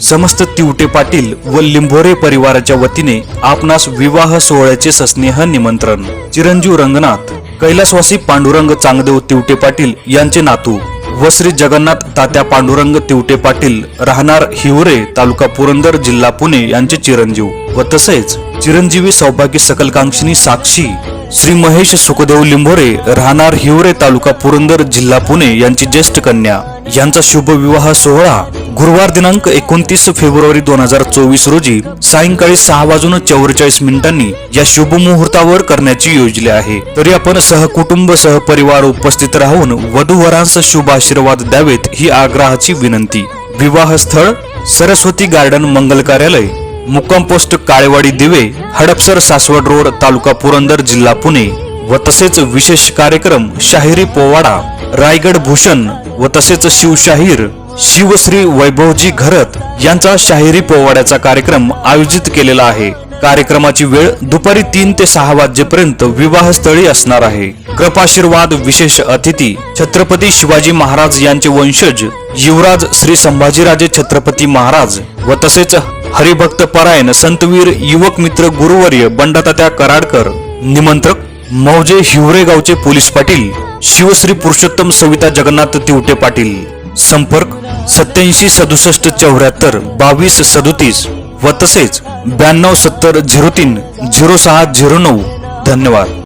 समस्त तिवटे पाटील व लिंभोरे परिवाराच्या वतीने आपणास विवाह सोहळ्याचे सस्नेह निमंत्रण। चिरंजीव रंगनाथ कैलासवासी पांडुरंग चांगदेव तिवटे पाटील यांचे नातू व श्री जगन्नाथ तात्या पांडुरंग तिवटे पाटील राहणार हिवरे तालुका पुरंदर जिल्हा पुणे यांचे चिरंजीव व तसेच चिरंजीवी सौभाग्य सकलकांक्षिणी साक्षी श्री महेश सुखदेव लिंभोरे राहणार हिवरे तालुका पुरंदर जिल्हा पुणे यांची ज्येष्ठ कन्या यांचा शुभ विवाह सोहळा गुरुवार दिनांक 29 फेब्रुवारी 2024 रोजी सायंकाळी 6:44 या शुभ मुहूर्तावर करण्याची योजले आहे। तरी आपण सहकुटुंब सहपरिवार उपस्थित राहून वधूवरांस शुभ आशीर्वाद द्यावेत ही आग्रहाची विनंती। विवाह स्थळ सरस्वती गार्डन मंगल कार्यालय, मुक्काम पोस्ट काळेवाडी दिवे, हडपसर सासवड रोड तालुका पुरंदर जिल्हा पुणे व तसेच विशेष कार्यक्रम शाहिरी पोवाडा रायगड भूषण व तसेच शिवशाहीर शिवश्री वैभवजी घरत यांचा शाहिरी पोवाड्याचा कार्यक्रम आयोजित केलेला आहे। कार्यक्रमाची वेळ दुपारी 3 ते 6 वाजेपर्यंत विवाहस्थळी असणार आहे। कृपाशीर्वाद विशेष अतिथी छत्रपती शिवाजी महाराज यांचे वंशज युवराज श्री संभाजीराजे छत्रपती महाराज व तसेच हरिभक्त परायण संतवीर युवक मित्र गुरुवर्य बंडातात्या कराडकर। निमंत्रक मौजे हिवरे गावचे पोलीस पाटील शिवश्री पुरुषोत्तम सविता जगन्नाथ तिवटे पाटील। संपर्क 87 67 74 22 37 व तसेच 92 70 03 06 09। धन्यवाद।